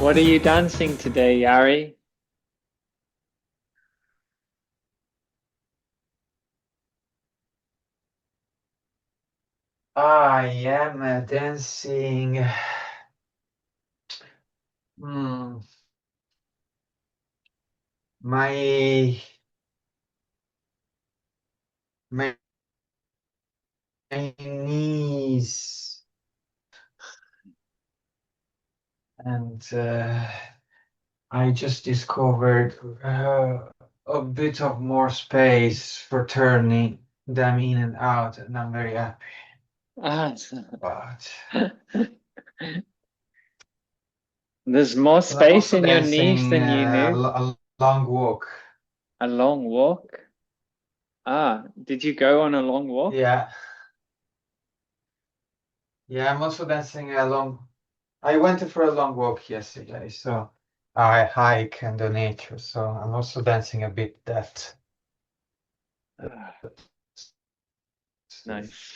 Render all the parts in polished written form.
What are you dancing today, Yari? I am dancing. Hmm, my my knees and I just discovered a bit of more space for turning them in and out, and I'm very happy. Ah, But there's more but I'm space also in your knees dancing than you knew. a long walk. A long walk? Ah, did you go on a long walk? Yeah, yeah. I'm also dancing a long. I went for a long walk yesterday, so I hike in the nature. So I'm also dancing a bit that Ah, nice.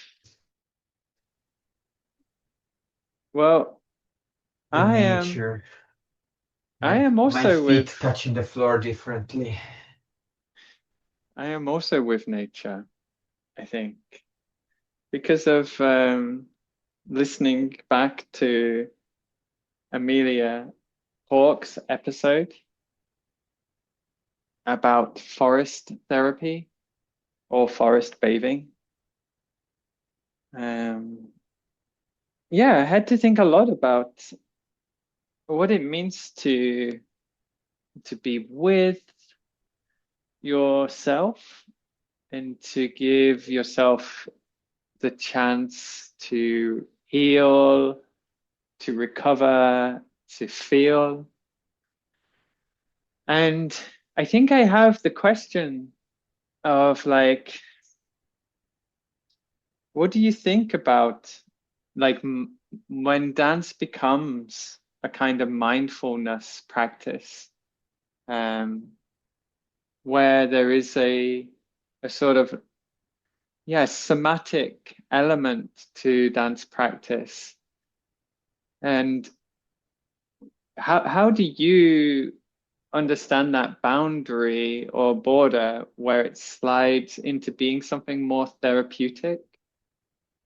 Well, the I am nature, I my am my also feet with touching the floor differently. I am also with nature, I think, because of listening back to Amelia Hawke's episode about forest therapy or forest bathing. Um, yeah, I had to think a lot about what it means to be with yourself and to give yourself the chance to heal, to recover, to feel. And I think I have the question of like, what do you think about like when dance becomes a kind of mindfulness practice, um, where there is a sort of somatic element to dance practice, and how do you understand that boundary or border where it slides into being something more therapeutic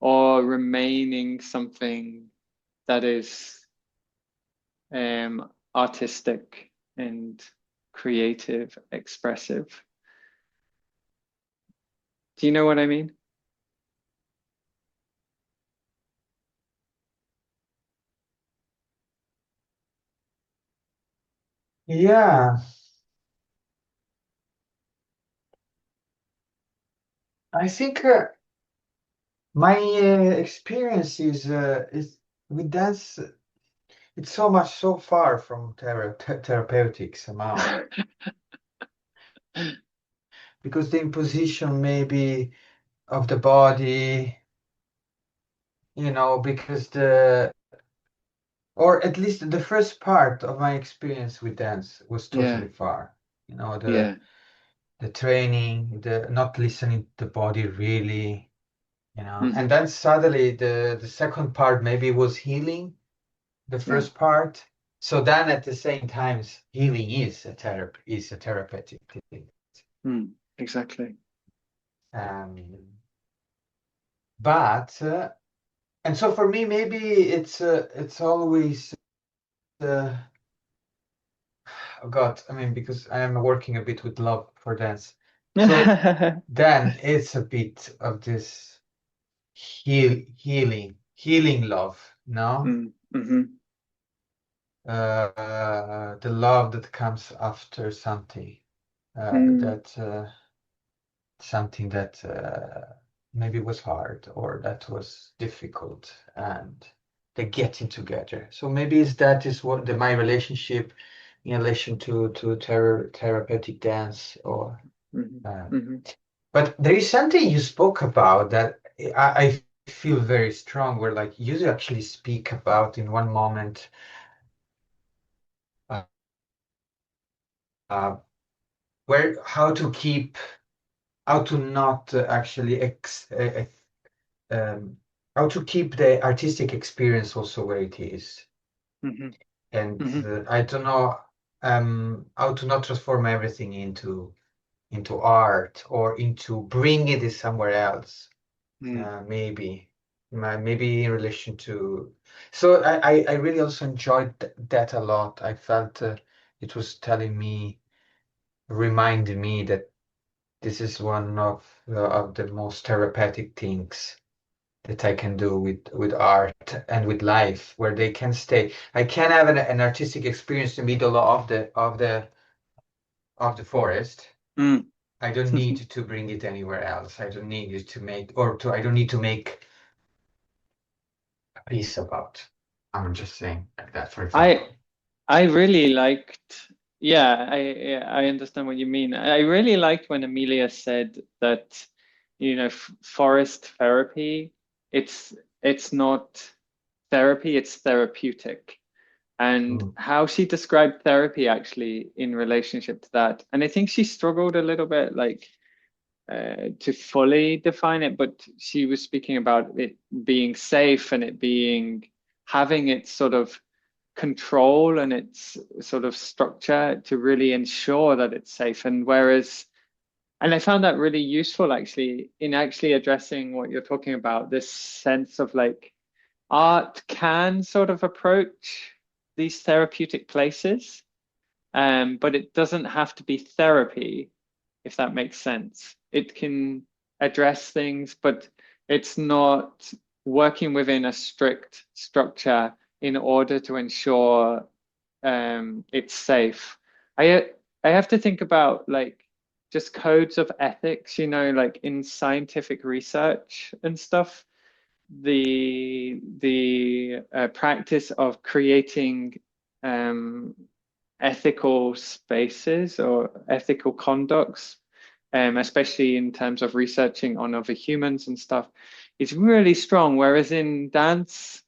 or remaining something that is artistic and creative, expressive? Do you know what I mean? Yeah, I think my experience is with dance. It's so much so far from therapeutic somehow because the imposition maybe of the body, because or at least the first part of my experience with dance was Yeah, totally far. You know, yeah, the training, the not listening to the body really, and hmm then suddenly the second part maybe was healing the yeah, first part. So then at the same time, healing is a therapeutic thing. exactly. Um, but and so for me, maybe it's always uh, oh God, I mean, because I am working a bit with love for dance. So then it's a bit of this healing love, no? Mm-hmm. The love that comes after something, Mm, that something that maybe was hard or that was difficult, and the getting together. So maybe that is what my relationship in relation to therapeutic dance or hmm uh, hmm but there is something you spoke about that I feel very strong where like you actually speak about in one moment uh, uh, where how to not actually um, how to keep the artistic experience also where it is. hmm and Hmm. I don't know how to not transform everything into art or into bringing it somewhere else. Mm. Maybe maybe in relation to, so I really also enjoyed that a lot. I felt it was telling me, reminding me that this is one of the most therapeutic things that I can do with art and with life, where they can stay. I can have an artistic experience in the middle of the forest. Mm. I don't need to bring it anywhere else. I don't need it to make, or to I don't need to make a piece about. I'm just saying like that, for I example. I really liked, yeah, I understand what you mean. I really liked when Amelia said that, f forest therapy, it's it's not therapy, it's therapeutic. And Mm. how she described therapy actually in relationship to that. And I think she struggled a little bit, like to fully define it, but she was speaking about it being safe and it being having its sort of control and its sort of structure to really ensure that it's safe. And whereas, and I found that really useful actually in actually addressing what you're talking about, this sense of like art can sort of approach these therapeutic places, but it doesn't have to be therapy, if that makes sense. It can address things, but it's not working within a strict structure in order to ensure it's safe. I I have to think about like just codes of ethics, like in scientific research and stuff, the practice of creating um, ethical spaces or ethical conducts, especially in terms of researching on other humans and stuff, is really strong. Whereas in dance,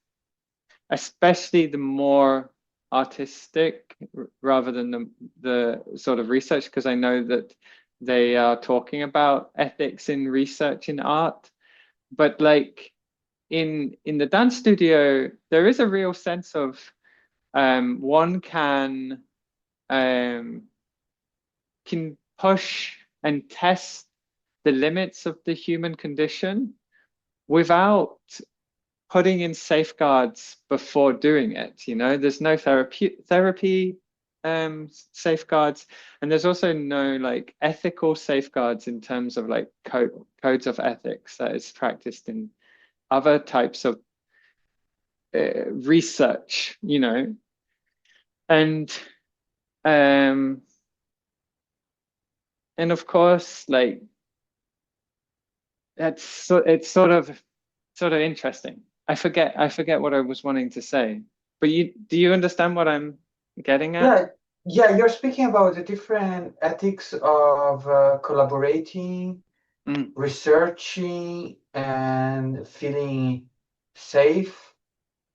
especially the more artistic rather than the sort of research, because I know that they are talking about ethics in research in art, but like in the dance studio, there is a real sense of one um, can push and test the limits of the human condition without putting in safeguards before doing it. There's no therapy safeguards, and there's also no like ethical safeguards in terms of like codes of ethics that is practiced in other types of research, and um and of course, like it's sort of interesting. I forget what I was wanting to say, but do you understand what I'm getting at? Yeah, yeah, you're speaking about the different ethics of collaborating, Mm, researching, and feeling safe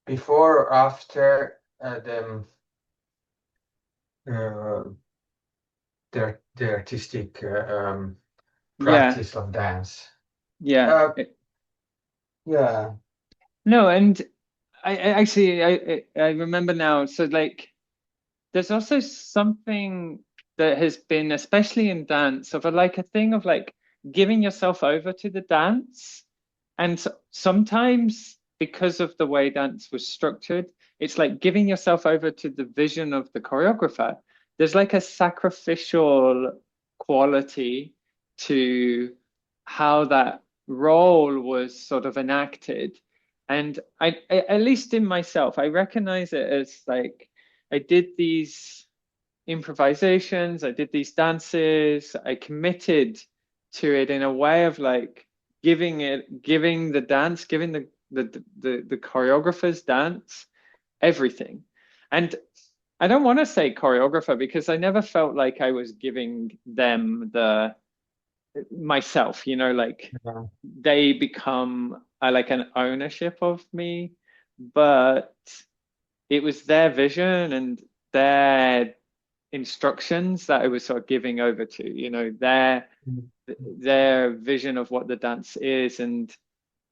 before or after uh, the artistic yeah, practice of dance. yeah. Uh, yeah. No, and I actually I remember now. So like, there's also something that has been, especially in dance, of a thing of like giving yourself over to the dance. And sometimes, because of the way dance was structured, it's like giving yourself over to the vision of the choreographer. There's like a sacrificial quality to how that role was sort of enacted. And at least in myself, I recognize it as like I did these improvisations, I did these dances, I committed to it in a way of like giving the dance, giving the choreographer's dance everything. And I don't want to say choreographer because I never felt like I was giving them the myself, like Yeah. they become like an ownership of me, but it was their vision and their instructions that I was sort of giving over to, their vision of what the dance is. And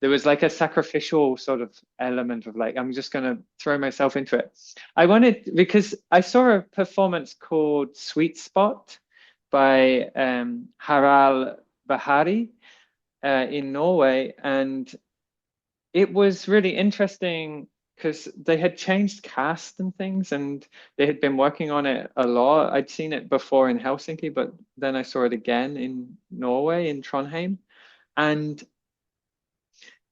there was like a sacrificial sort of element of like, I'm just going to throw myself into it. I wanted, because I saw a performance called Sweet Spot by Harald Bahari in Norway. And it was really interesting because they had changed cast and things, and they had been working on it a lot. I'd seen it before in Helsinki, but then I saw it again in Norway, in Trondheim. And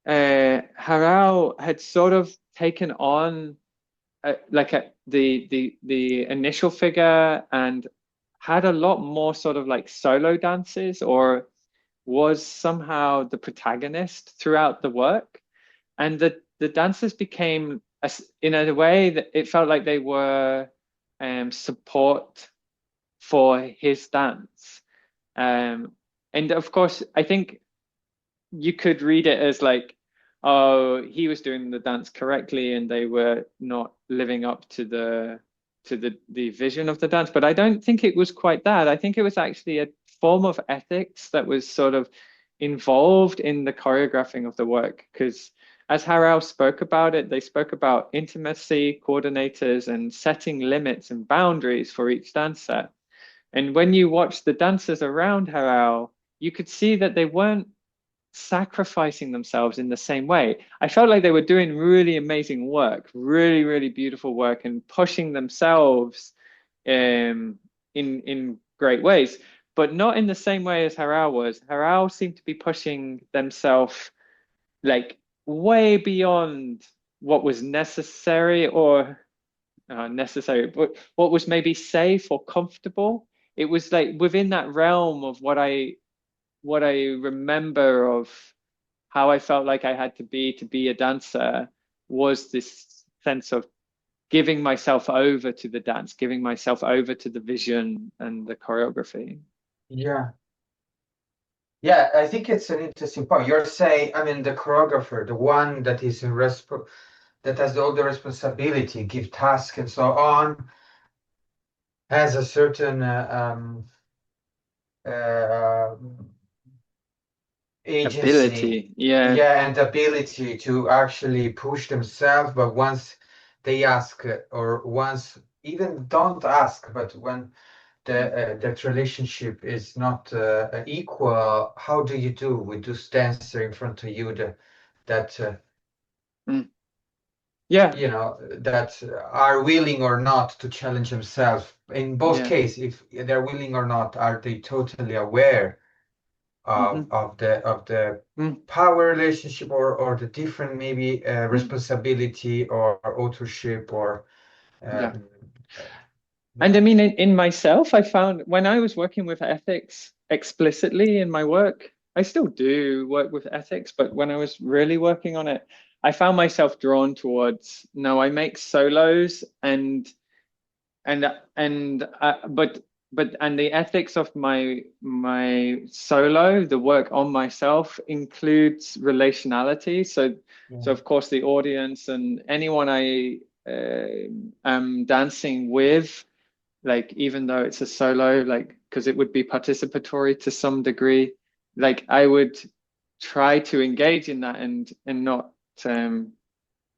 Harao had sort of taken on the initial figure and had a lot more sort of like solo dances, or was somehow the protagonist throughout the work. And the dancers became in a way that it felt like they were support for his dance. Um, and of course, I think you could read it as like, oh, he was doing the dance correctly and they were not living up to the vision of the dance. But I don't think it was quite that. I think it was actually a form of ethics that was sort of involved in the choreographing of the work. Because as Harel spoke about it, they spoke about intimacy, coordinators, and setting limits and boundaries for each dance set. And when you watch the dancers around Harel, you could see that they weren't sacrificing themselves in the same way. I felt like they were doing really amazing work, really, really beautiful work, and pushing themselves in great ways, but not in the same way as Harao was. Harao seemed to be pushing themselves like way beyond what was necessary, or necessary, but what was maybe safe or comfortable. It was like within that realm of what I remember of how I felt like I had to be a dancer, was this sense of giving myself over to the dance, giving myself over to the vision and the choreography. Yeah. Yeah, I think it's an interesting point. You're saying, I mean, the choreographer, the one that is in that has all the responsibility, give tasks and so on, has a certain uh, agency, Ability, yeah. yeah, and ability to actually push themselves. But once they ask, or once even don't ask, but when that relationship is not equal, how do you do with this dancer in front of you that Mm. Yeah, that are willing or not to challenge themselves? In both yeah. cases, if they're willing or not, are they totally aware Hmm. of the Mm. power relationship, or the different maybe Mm. responsibility or authorship or Yeah. um, uh, And I yeah. mean, in myself, I found when I was working with ethics explicitly in my work, I still do work with ethics, but when I was really working on it, I found myself drawn towards, no, I make solos and the ethics of my solo, the work on myself, includes relationality. So Yeah. of course the audience and anyone I am dancing with, like even though it's a solo, like because it would be participatory to some degree, like I would try to engage in that and not um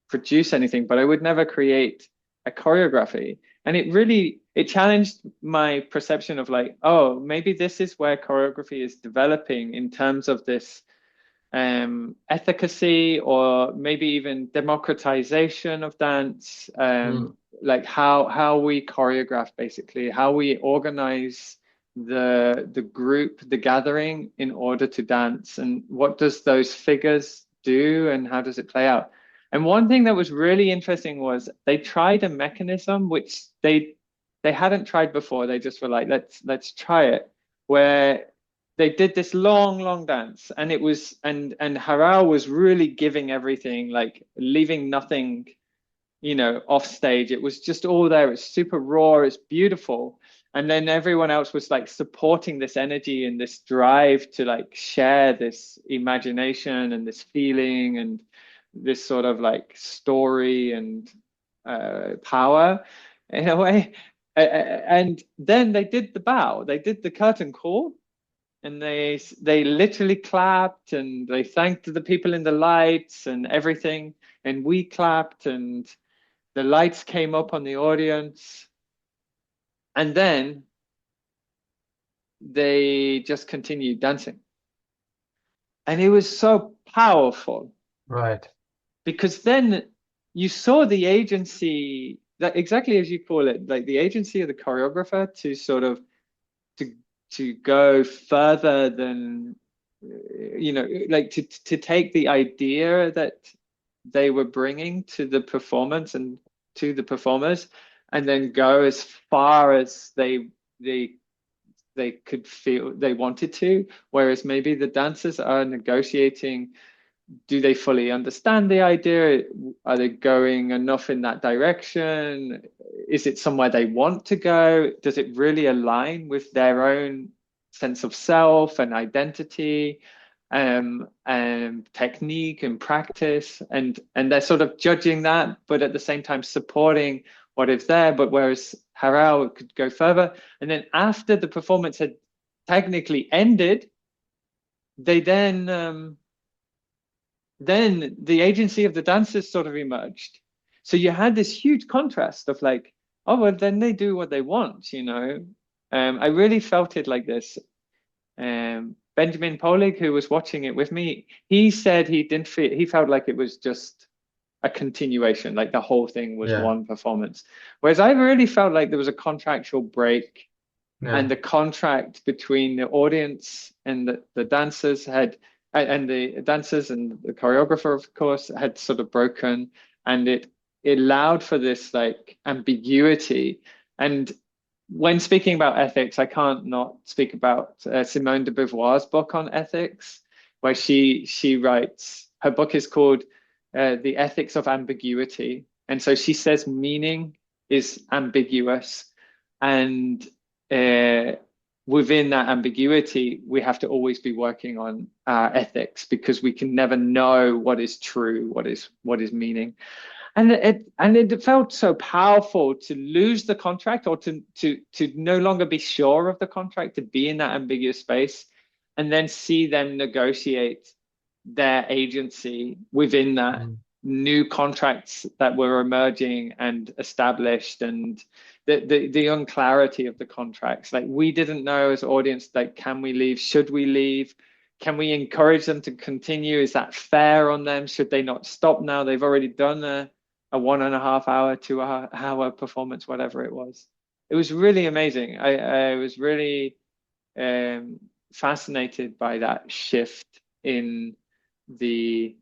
produce anything, but I would never create a choreography. And it challenged my perception of like, oh, maybe this is where choreography is developing in terms of this efficacy, or maybe even democratization of dance, Mm. like how we choreograph, basically how we organize the group, the gathering, in order to dance, and what does those figures do and how does it play out. And one thing that was really interesting was they tried a mechanism which they hadn't tried before. They just were like, let's try it, where they did this long, long dance, and it was and Harao was really giving everything, like leaving nothing, off stage. It was just all there. It's super raw. It's beautiful. And then everyone else was like supporting this energy and this drive to like share this imagination and this feeling and this sort of like story and power in a way. And then they did the bow. They did the curtain call, and they literally clapped and they thanked the people in the lights and everything, and we clapped and the lights came up on the audience, and then they just continued dancing. And it was so powerful Right. because then you saw the agency, that exactly as you call it, like the agency of the choreographer to sort of to to go further than like to take the idea that they were bringing to the performance and to the performers, and then go as far as they they could feel they wanted to, whereas maybe the dancers are negotiating. Do they fully understand the idea? Are they going enough in that direction? Is it somewhere they want to go? Does it really align with their own sense of self and identity, and technique and practice? And they're sort of judging that, but at the same time supporting what is there. But whereas Harel could go further, and then after the performance had technically ended, they then the agency of the dancers sort of emerged. So you had this huge contrast of like, oh, well, then they do what they want, you know. I really felt it like this. Benjamin Polig, who was watching it with me, he said he didn't feel, he felt like it was just a continuation, like the whole thing was Yeah. one performance. Whereas I really felt like there was a contractual break, and Yeah. the contract between the audience and the dancers had, and the dancers and the choreographer, of course, had sort of broken, and it allowed for this like ambiguity. And when speaking about ethics, I can't not speak about Simone de Beauvoir's book on ethics, where she writes, her book is called The Ethics of Ambiguity. And so she says meaning is ambiguous, and uh, within that ambiguity, we have to always be working on ethics, because we can never know what is true, what is meaning. And it felt so powerful to lose the contract, or to no longer be sure of the contract, to be in that ambiguous space, and then see them negotiate their agency within that, Mm. new contracts that were emerging and established, and the unclarity of the contracts. Like, we didn't know as audience, like, can we leave? Should we leave? Can we encourage them to continue? Is that fair on them? Should they not stop now? They've already done a 1.5 hour, 2 hour performance, whatever it was. It was really amazing. I was really um, fascinated by that shift in the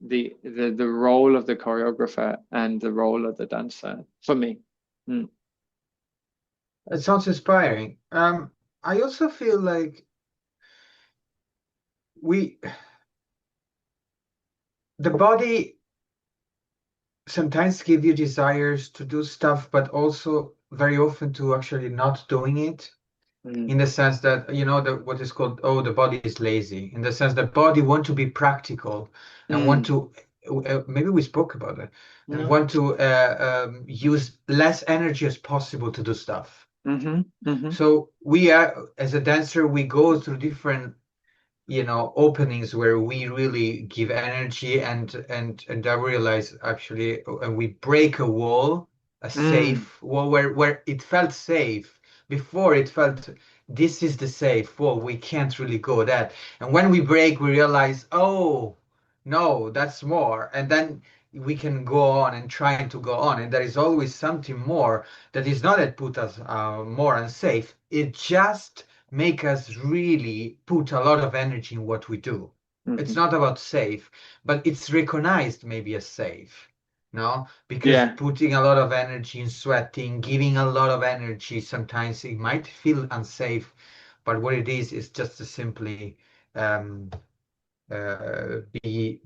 the role of the choreographer and the role of the dancer for me. Mm. It sounds inspiring. I also feel like we, the body sometimes give you desires to do stuff, but also very often to actually not doing it. Mm. In the sense that, what is called, oh, the body is lazy. In the sense that body want to be practical and want Mm. to, maybe we spoke about it, and No. want to use less energy as possible to do stuff. Mm-hmm. Mm-hmm. So we are, as a dancer, we go through different openings where we really give energy, and I realize actually, and we break a wall, a Mm. safe wall where it felt safe before. It felt this is the safe wall, we can't really go that, and when we break we realize, oh no, that's more, and then we can go on and trying to go on, and there is always something more that is not that put us more unsafe. It just make us really put a lot of energy in what we do. It's Mm-hmm. not about safe, but it's recognized maybe as safe, no? Because Yeah. putting a lot of energy in sweating, giving a lot of energy, sometimes it might feel unsafe, but what it is just to simply um, be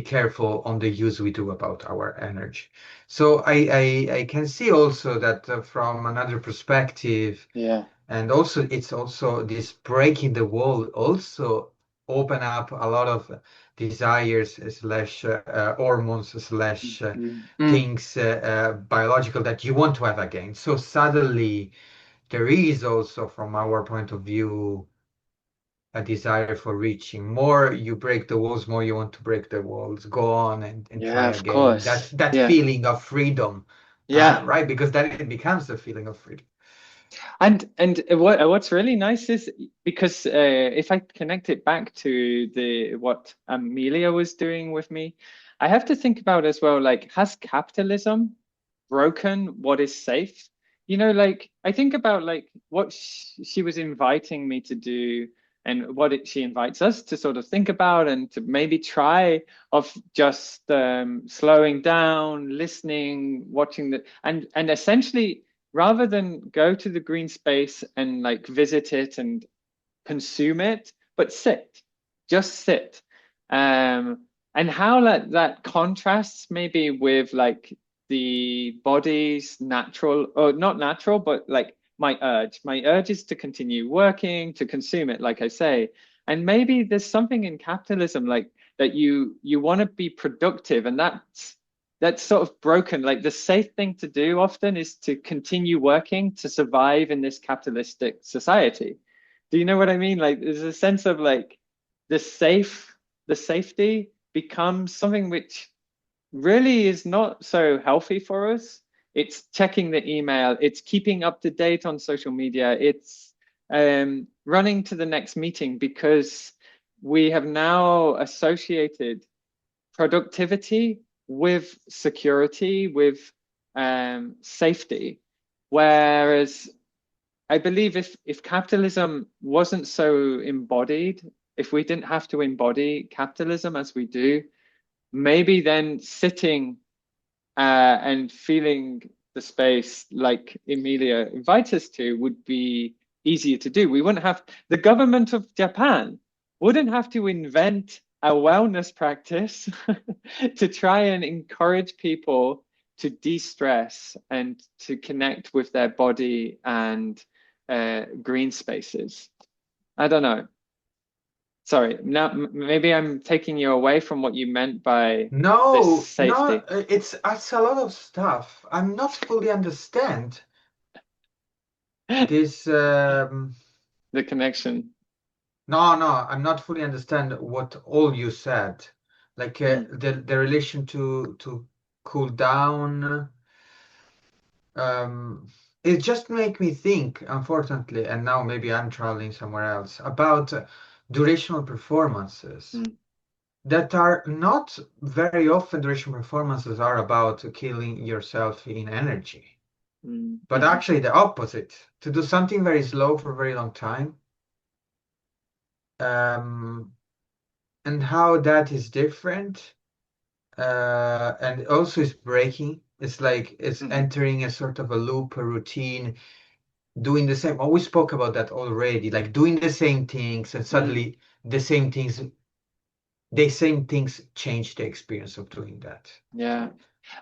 careful on the use we do about our energy. So I can see also that from another perspective, Yeah. and also it's also this breaking the wall also open up a lot of desires slash hormones slash Mm. Mm. things biological that you want to have again. So suddenly there is also, from our point of view, a desire for reaching more. You break the walls, more you want to break the walls. Go on and try Yeah, of again. That's course. that Yeah. feeling of freedom, Yeah. right? Because then it becomes a feeling of freedom. And what's really nice is because if I connect it back to the what Amelia was doing with me, I have to think about as well, like, has capitalism broken what is safe? You know, like I think about like what she was inviting me to do and what she invites us to sort of think about and to maybe try of just slowing down, listening, watching the and essentially rather than go to the green space and like visit it and consume it, but sit, just sit. And how that contrasts maybe with like the body's natural, or not natural, but like my urge. My urge is to continue working, to consume it, like I say. And maybe there's something in capitalism like that you want to be productive, and that's sort of broken. Like the safe thing to do often is to continue working to survive in this capitalistic society. Do you know what I mean? Like there's a sense of like the safe, the safety becomes something which really is not so healthy for us. It's checking the email, it's keeping up to date on social media, it's running to the next meeting because we have now associated productivity with security, with safety. Whereas I believe if capitalism wasn't so embodied, if we didn't have to embody capitalism as we do, maybe then sitting and feeling the space like Emilia invites us to would be easier to do. We wouldn't have, the government of Japan wouldn't have to invent a wellness practice to try and encourage people to de-stress and to connect with their body and green spaces. I don't know. Sorry, now maybe I'm taking you away from what you meant by this No, no, safety, it's a lot of stuff. I'm not fully understand this. the connection. No, no, I'm not fully understand what all you said. Like Mm, the relation to cool down. Um, it just make me think, unfortunately, and now maybe I'm traveling somewhere else, about durational performances mm, that are not very often. Durational performances are about killing yourself in energy, but mhm, actually the opposite, to do something very slow for a very long time. Um, and how that is different, and also is breaking. It's like it's mhm. entering a sort of a loop, a routine, doing the same. Oh, we spoke about that already, like doing the same things, and Mm, suddenly the same things change the experience of doing that. yeah.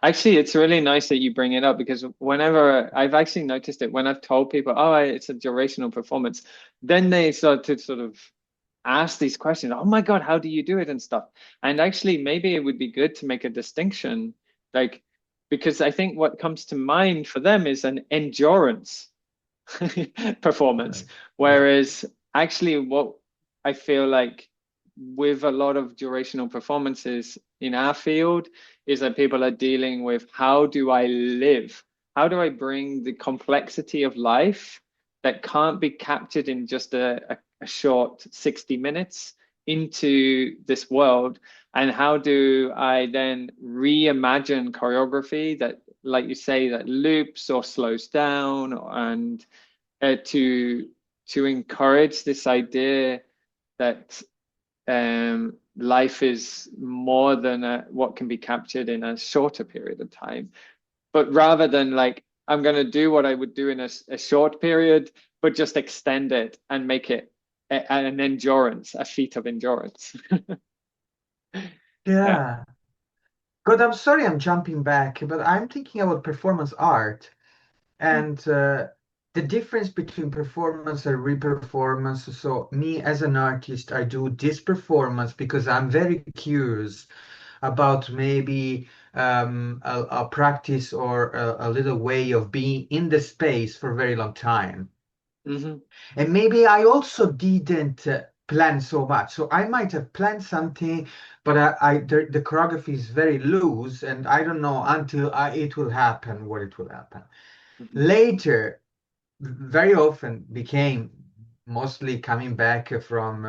Actually, it's really nice that you bring it up because whenever I've actually noticed it when I've told people, oh, it's a durational performance, then they start to sort of ask these questions. Oh my God, how do you do it and stuff? And actually, maybe it would be good to make a distinction, like, because I think what comes to mind for them is an endurance performance. Right. Yeah. Whereas actually, what I feel like with a lot of durational performances in our field is that people are dealing with how do I live? How do I bring the complexity of life that can't be captured in just a short 60 minutes into this world? And how do I then reimagine choreography that, like you say, that loops or slows down and to encourage this idea that life is more than what can be captured in a shorter period of time. But rather than like, I'm going to do what I would do in a short period, but just extend it and make it an endurance, a feat of endurance. Yeah. Yeah. God, I'm sorry I'm jumping back, but I'm thinking about performance art Mm, and the difference between performance and reperformance. So, me as an artist, I do this performance because I'm very curious about maybe a practice or a little way of being in the space for a very long time. Hmm. And maybe I also didn't plan so much. So I might have planned something, but the choreography is very loose, and I don't know until it will happen what it will happen. Hmm. Later, very often became mostly coming back from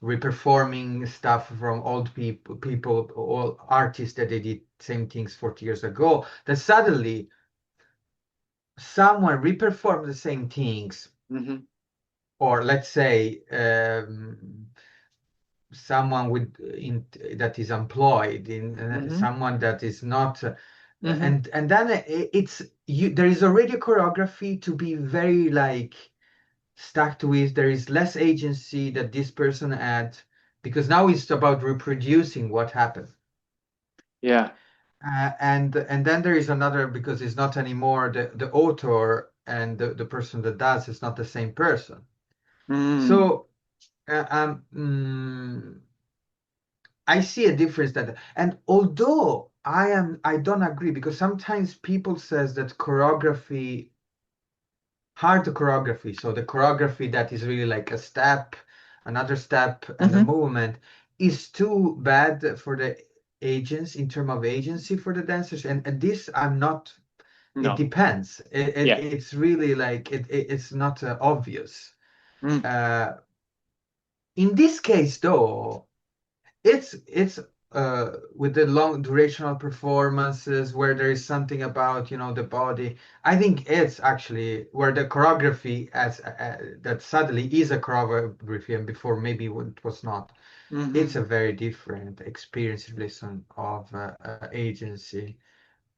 reperforming stuff from old people, all artists that they did same things 40 years ago, that suddenly someone reperformed the same things, Hmm. or let's say someone that is employed in Hmm. someone that is not Hmm. and then it's you there is already a choreography to be very like stuck with. There is less agency that this person had, because now it's about reproducing what happened. Yeah. And then there is another, because it's not anymore the author and the person that does is not the same person. Mm. So I see a difference that, and although I don't agree, because sometimes people says that choreography, hard choreography, so the choreography that is really like a step, another step, and a Hmm. movement is too bad for the agents in terms of agency for the dancers. And this I'm not. It No. depends. Yeah. It's really like it's not obvious. Mm. Uh, in this case, though. It's with the long durational performances where there is something about the body. I think it's actually where the choreography as that suddenly is a choreography, and before maybe it was not. It's Hmm. a very different experience in relation of agency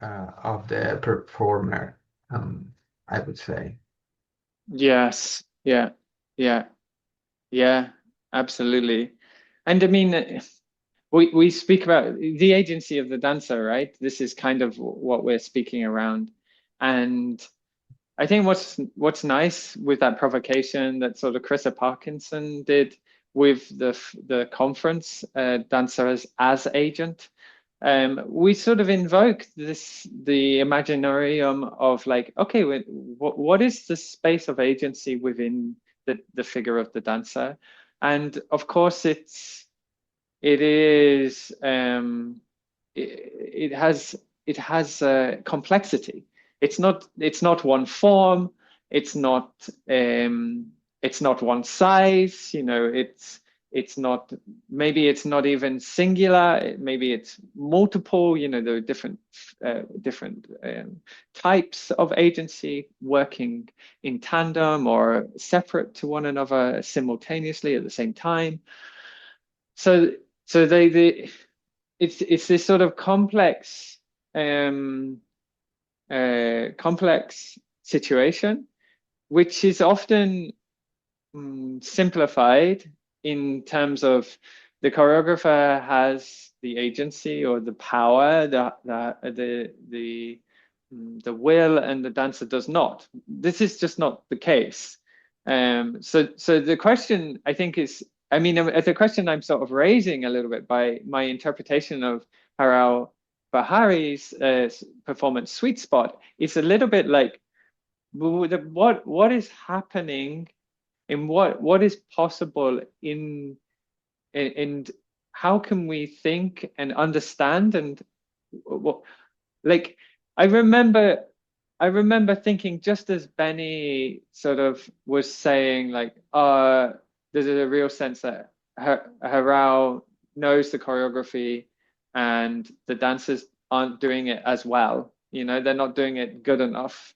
of the performer. I would say. Yes. Yeah. Yeah. Yeah. Absolutely. And I mean, we speak about the agency of the dancer, right? This is kind of what we're speaking around. And I think what's nice with that provocation that sort of Chrissa Parkinson did with the conference, dancer as agent, we sort of invoke the imaginarium of like, okay, what is the space of agency within the figure of the dancer? And of course, it is it has complexity. It's not one form. It's not it's not one size. It's not, maybe it's not even singular. Maybe it's multiple. There are different types of agency working in tandem or separate to one another simultaneously at the same time. So they it's this sort of um complex situation, which is often simplified in terms of the choreographer has the agency or the power, the will, and the dancer does not. This is just not the case. So the question, I think, is, I mean, the question I'm sort of raising a little bit by my interpretation of Harel Bahari's performance Sweet Spot is a little bit like, what is happening, in what is possible and how can we think and understand, and what, like, I remember I remember thinking, just as Benny sort of was saying, like, there's a real sense that Harao knows the choreography and the dancers aren't doing it as well. They're not doing it good enough.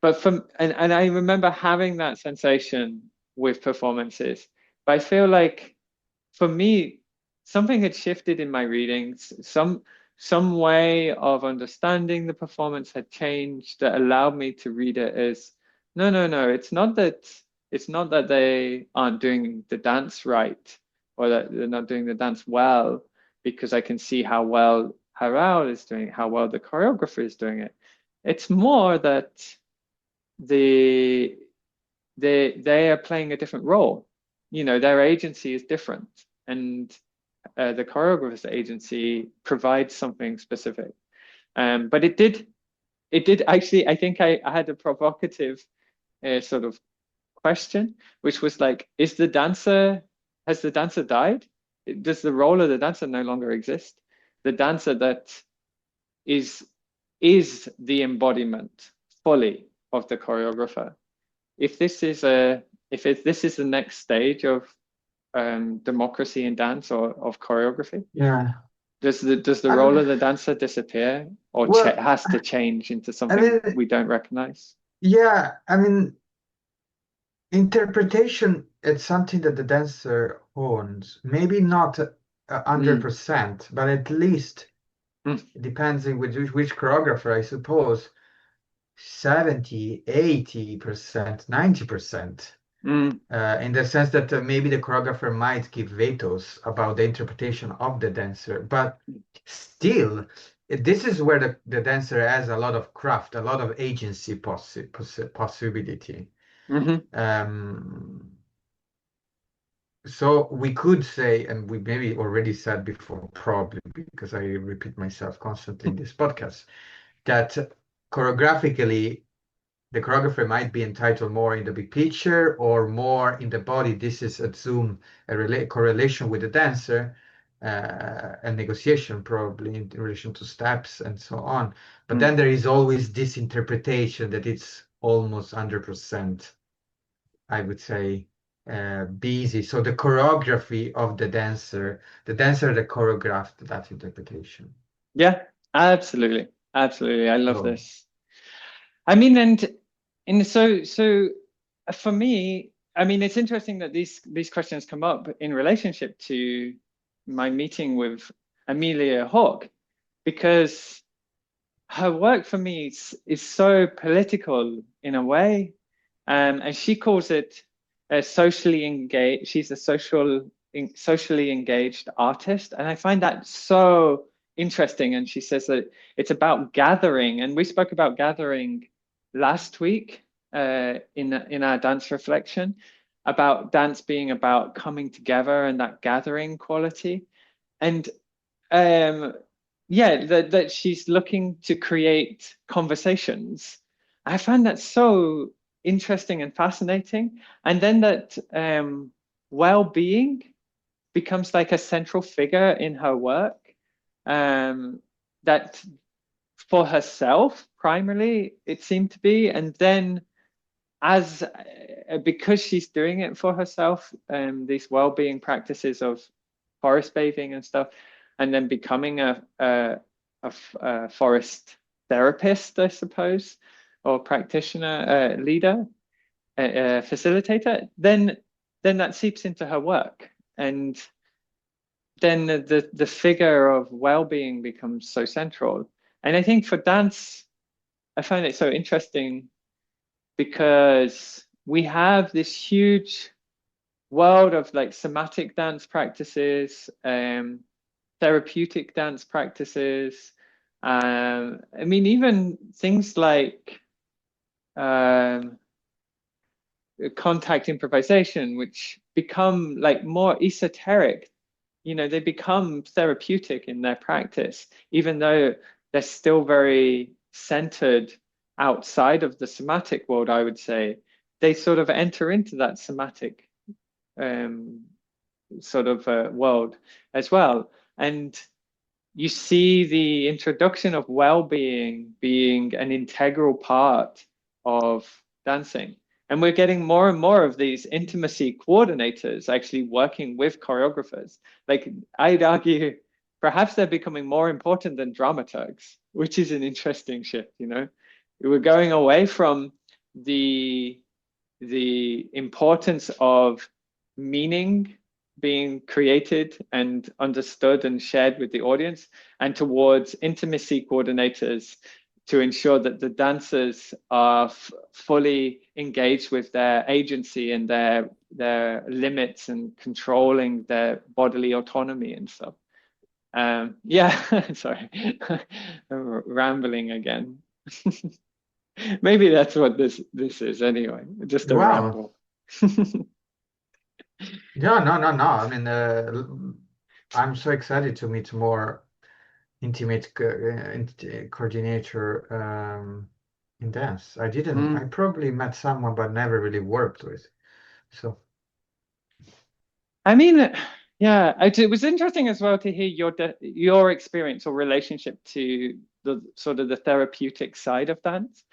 But and I remember having that sensation with performances. But I feel like, for me, something had shifted in my readings. Some way of understanding the performance had changed that allowed me to read it as, no, no, no. It's not that they aren't doing the dance right, or that they're not doing the dance well, because I can see how well Harao is doing it, how well the choreographer is doing it. It's more that the they are playing a different role. Their agency is different, and the choreographer's agency provides something specific. But it did actually. I think I had a provocative sort of question, which was like, has the dancer died? Does the role of the dancer no longer exist? The dancer that is is the embodiment fully of the choreographer. If this is a this is the next stage of democracy in dance or of choreography, Yeah. does the I role mean, of the dancer disappear or well, has to change into I something mean, we don't recognize? yeah, I mean, interpretation is something that the dancer owns. Maybe not 100%, but at least Mm, depending with which choreographer, I suppose, 70, 80%, 90%. mm, In the sense that maybe the choreographer might give vetoes about the interpretation of the dancer, but still, this is where the dancer has a lot of craft, a lot of agency possibility. mhm, Um, so we could say, and we maybe already said before, probably because I repeat myself constantly in this podcast, that choreographically the choreographer might be entitled more in the big picture or more in the body. This is assume a correlation with the dancer, a negotiation probably in relation to steps and so on. But mm. then there is always this interpretation that it's almost 100%, I would say, busy. So the choreography of the dancer that choreographed that interpretation. Yeah, absolutely. Absolutely. I love So, this. I mean, and so for me, I mean, it's interesting that these questions come up in relationship to my meeting with Amelia Hawke, because her work for me is so political in a way, and she calls it a socially engaged. She's a socially engaged artist, and I find that so interesting. And she says that it's about gathering, and we spoke about gathering last week in our dance reflection about dance being about coming together and that gathering quality. And um, yeah, that she's looking to create conversations. I find that so interesting and fascinating. And then that well-being becomes like a central figure in her work. That for herself, primarily, it seemed to be. And then as because she's doing it for herself, these well-being practices of forest bathing and stuff, and then becoming a forest therapist, I suppose, or practitioner, leader, facilitator, then that seeps into her work, and then the figure of well-being becomes so central. And I think for dance, I find it so interesting because we have this huge world of like somatic dance practices, therapeutic dance practices. I mean, even things like um, contact improvisation, which become like more esoteric. You know, they become therapeutic in their practice, even though they're still very centered outside of the somatic world, I would say. They sort of enter into that somatic um, sort of world as well. And you see the introduction of well-being being an integral part of dancing. And we're getting more and more of these intimacy coordinators actually working with choreographers. Like I'd argue, perhaps they're becoming more important than dramaturgs, which is an interesting shift, you know. We're going away from the the importance of meaning being created and understood and shared with the audience, and towards intimacy coordinators to ensure that the dancers are fully engaged with their agency and their limits and controlling their bodily autonomy and stuff. Yeah, sorry, I'm rambling again. Maybe that's what this is anyway, just a wow. ramble. Yeah, no, no, no. I mean, I'm so excited to meet more intimate coordinator. in dance. I didn't. I Mm. probably met someone, but never really worked with. So I mean, yeah, it was interesting as well to hear your experience or relationship to the sort of the therapeutic side of dance,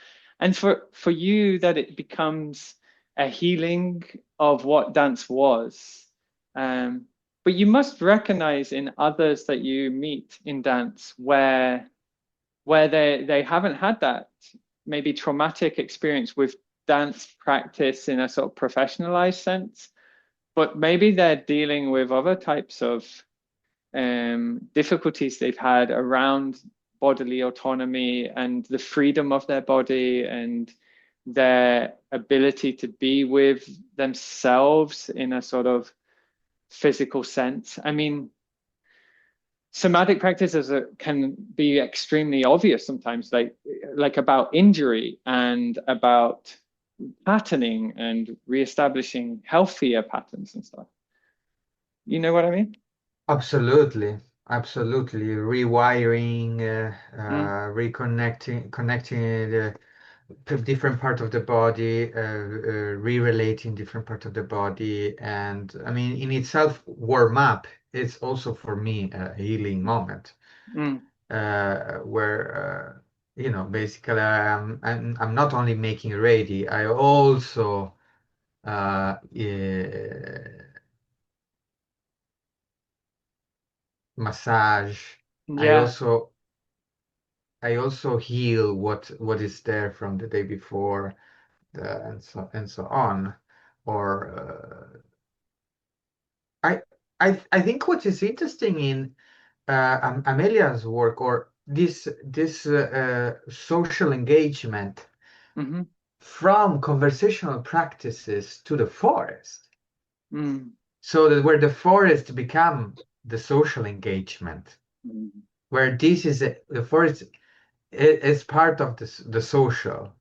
and for you that it becomes a healing of what dance was. Um, but you must recognize in others that you meet in dance where they haven't had that maybe traumatic experience with dance practice in a sort of professionalized sense, but maybe they're dealing with other types of difficulties they've had around bodily autonomy and the freedom of their body and their ability to be with themselves in a sort of physical sense. I mean, somatic practices can be extremely obvious sometimes, like about injury and about patterning and reestablishing healthier patterns and stuff. You know what I mean? absolutely, absolutely, rewiring, Mm, connecting the different part of the body, re-relating different part of the body, and I mean, in itself, warm up. It's also for me a healing moment, mm, where basically I'm not only making ready, I also massage. I yeah, also I also heal what is there from the day before, and so on. Or I think what is interesting in Amelia's work, or this social engagement hmm from conversational practices to the forest, mm, so that where the forest become the social engagement, mm, where the forest is part of the social.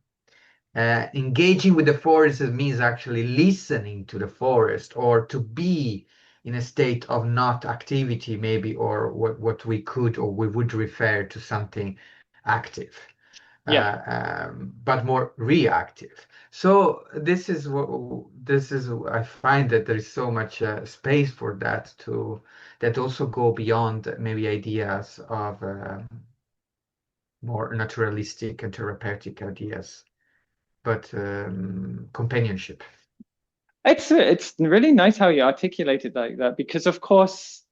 Engaging with the forest means actually listening to the forest, or to be in a state of not activity, maybe, or what we could or we would refer to something active, yeah. but more reactive. So this is I find that there is so much space for that, that also go beyond maybe ideas of more naturalistic and therapeutic ideas, but companionship. It's really nice how you articulate it like that because of course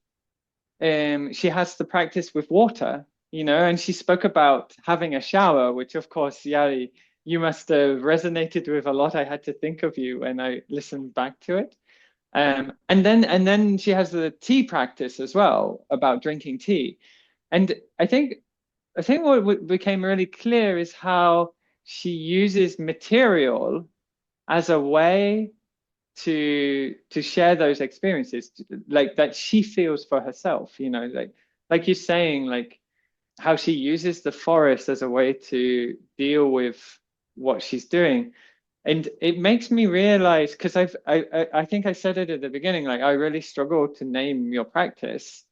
she has to practice with water, and she spoke about having a shower, which of course, Yari, you must have resonated with a lot. I had to think of you when I listened back to it. And then she has the tea practice as well about drinking tea. And I think what became really clear is how she uses material as a way to share those experiences, like that she feels for herself, like you're saying, like how she uses the forest as a way to deal with what she's doing. And it makes me realize, because I think I said it at the beginning, like I really struggle to name your practice.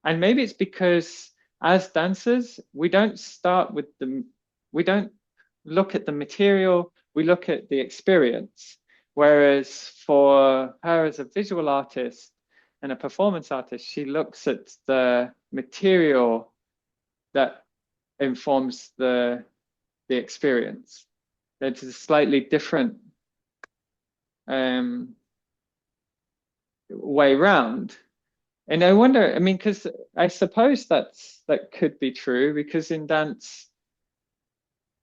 And maybe it's because as dancers, we don't look at the material, we look at the experience. Whereas for her as a visual artist and a performance artist, she looks at the material that informs the experience. It's a slightly different um, way round. And I wonder, I mean, because I suppose that could be true because in dance,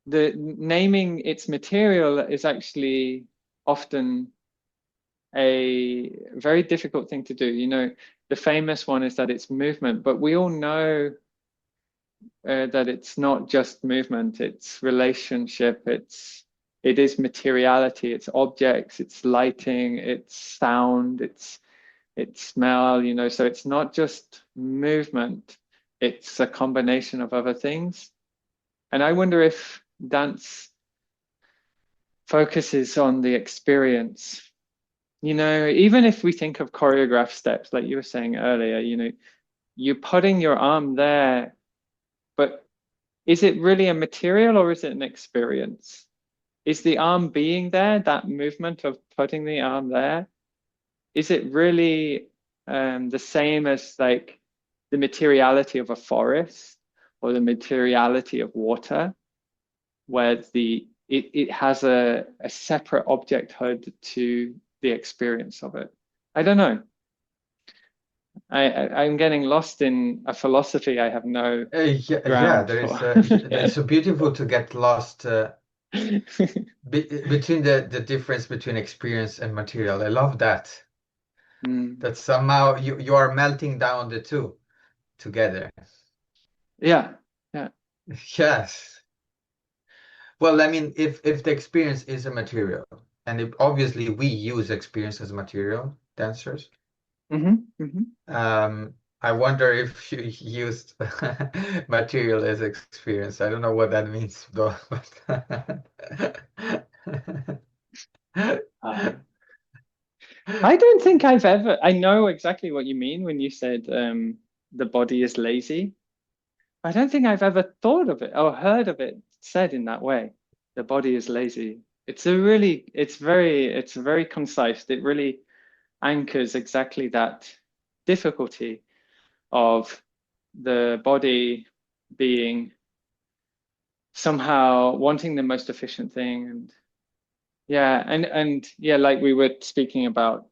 the naming its material is actually often a very difficult thing to do. The famous one is that it's movement, but we all know that it's not just movement, it's relationship, it is materiality, it's objects, it's lighting, it's sound, it's smell, so it's not just movement, it's a combination of other things. And I wonder if dance focuses on the experience. Even if we think of choreographed steps, like you were saying earlier, you're putting your arm there, but is it really a material or is it an experience? Is the arm being there, that movement of putting the arm there, is it really the same as like the materiality of a forest or the materiality of water, where it has a separate objecthood to the experience of it? I don't know. I'm getting lost in a philosophy I have no Yeah, ground there for. is it's so beautiful to get lost between the difference between experience and material. I love that. Mm. That somehow you are melting down the two together. Yeah, yeah. Yes. Well, I mean, if the experience is a material, and if, obviously we use experience as material, dancers. I wonder if you used material as experience. I don't know what that means though. Uh, I don't think I've ever, I know exactly what you mean when you said the body is lazy. I don't think I've ever thought of it or heard of it said in that way. The body is lazy. It's very concise. It really anchors exactly that difficulty of the body being somehow wanting the most efficient thing. And yeah, and yeah, like we were speaking about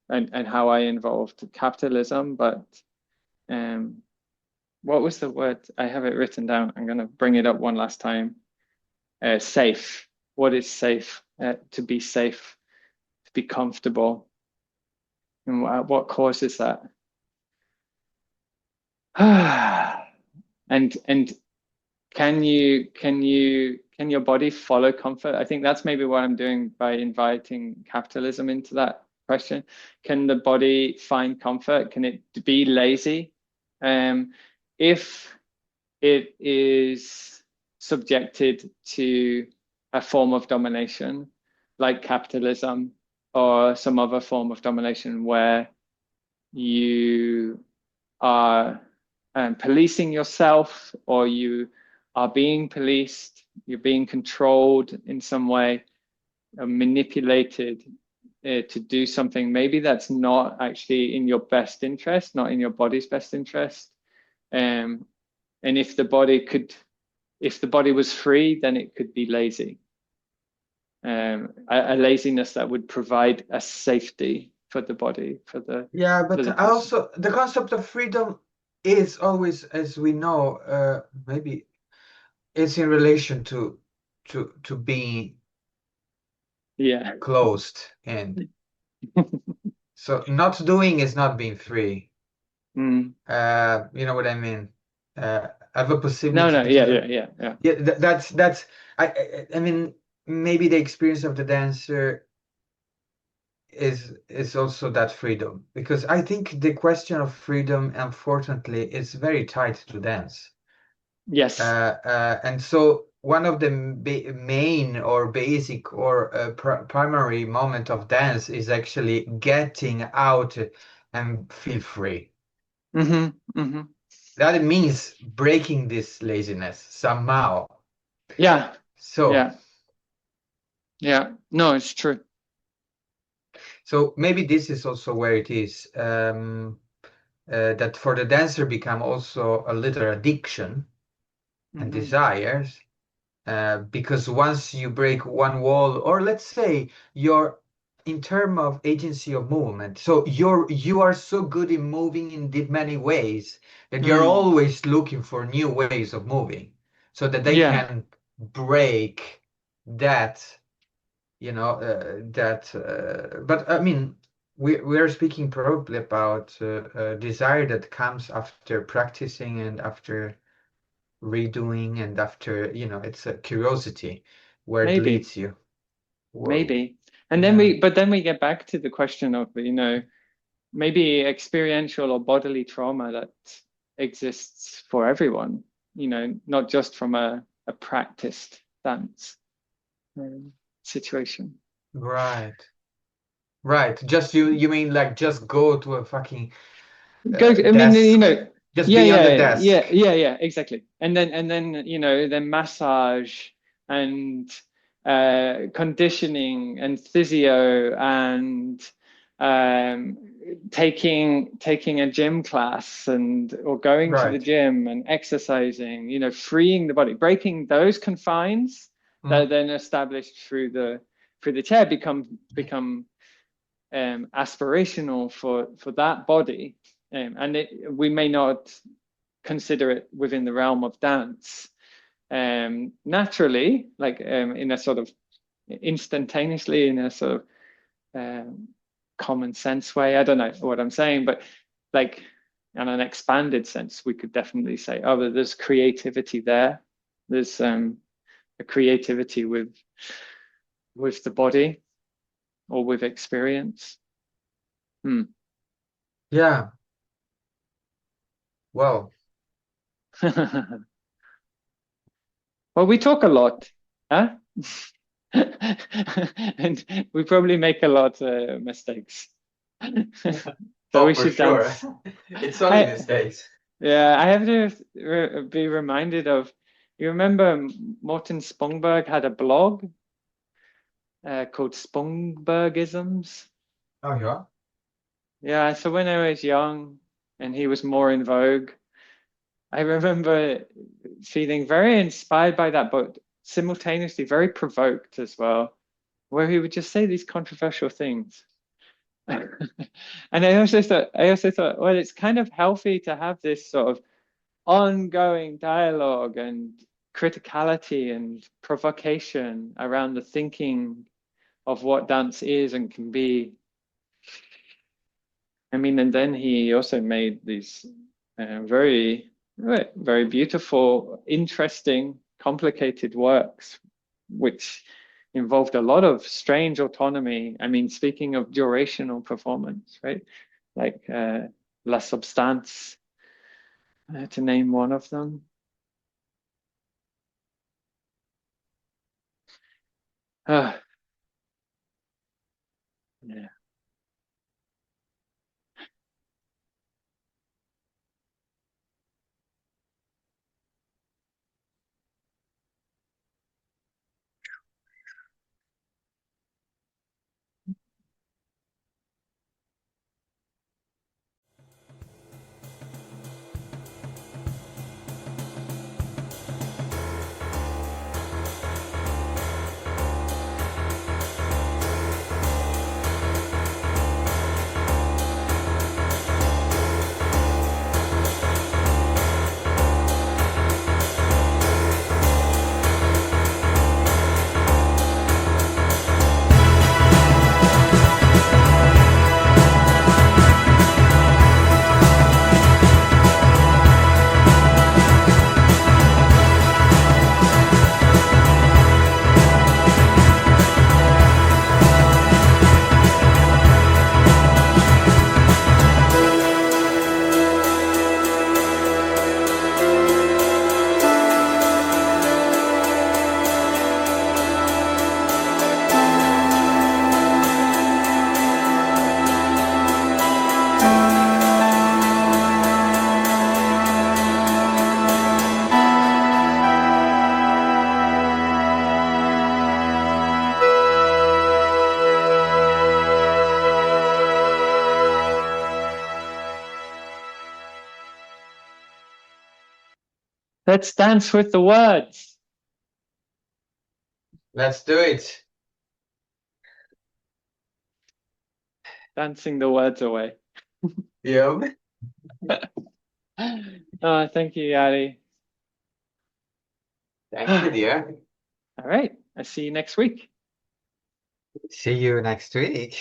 and how I involved capitalism, but um what was the word? I have it written down. I'm going to bring it up one last time. Safe. What is safe? To be safe, to be comfortable. And what causes that? And can your body follow comfort? I think that's maybe what I'm doing by inviting capitalism into that question. Can the body find comfort? Can it be lazy? If it is subjected to a form of domination, like capitalism or some other form of domination where you are policing yourself or you are being policed, you're being controlled in some way, manipulated to do something maybe that's not actually in your best interest, not in your body's best interest. Um, and if the body was free, then it could be lazy. A laziness that would provide a safety for the body, Yeah, for but the I person. also the concept of freedom is always, as we know, maybe it's in relation to being Yeah. closed in. So not doing is not being free. Mm. You know what I mean? Have a No, possibility no, because yeah, of, yeah, yeah, yeah. yeah, that's I mean maybe the experience of the dancer is also that freedom, because I think the question of freedom, unfortunately, is very tied to dance. Yes. And so one of the main or basic or primary moment of dance is actually getting out and feel free. Mm-hmm. That means breaking this laziness somehow. Yeah, So, yeah, yeah. No, it's true. so maybe this is also where it is, that for the dancer become also a little addiction and Mm-hmm. desires, because once you break one wall, or let's say you're in term of agency of movement, so you are so good in moving in many ways that you're Mm. always looking for new ways of moving so that they Yeah, can break that, that but I mean we are speaking probably about desire that comes after practicing and after redoing and after, it's a curiosity where it maybe, leads you. Whoa. maybe. And then Yeah. but then we get back to the question of, maybe experiential or bodily trauma that exists for everyone, not just from a practiced dance situation. Right. Right. Just you mean like just go to a fucking Go, I mean, desk Just Yeah, be on the yeah, desk. yeah, exactly. And then, then massage and conditioning and physio and um, taking a gym class and or going to the Right. gym and exercising, freeing the body, breaking those confines that are Mm. then established through the chair become aspirational for that body. And we may not consider it within the realm of dance naturally, like in a sort of instantaneously, in a sort of common sense way. I don't know what I'm saying, but like in an expanded sense, we could definitely say, oh, there's creativity there. There's a creativity with the body or with experience. Hmm. Yeah. Well, Well, we talk a lot, huh? And we probably make a lot of mistakes. So oh, we for should sure. dance. It's only I mistakes. Yeah, I have to be reminded of. You remember Morten Spongberg had a blog called Spongbergisms? Oh, yeah. Yeah, so when I was young and he was more in vogue, I remember feeling very inspired by that, but simultaneously very provoked as well, where he would just say these controversial things. And I also thought, well, it's kind of healthy to have this sort of ongoing dialogue and criticality and provocation around the thinking of what dance is and can be. I mean, and then he also made these very, very beautiful, interesting, complicated works, which involved a lot of strange autonomy. I mean, speaking of durational performance, right? Like La Substance, to name one of them. Ah, yeah. Let's dance with the words, Let's do it. dancing the words away. Yep. Thank you, Yari. Thank you, All dear. right, I see you next week. See you next week.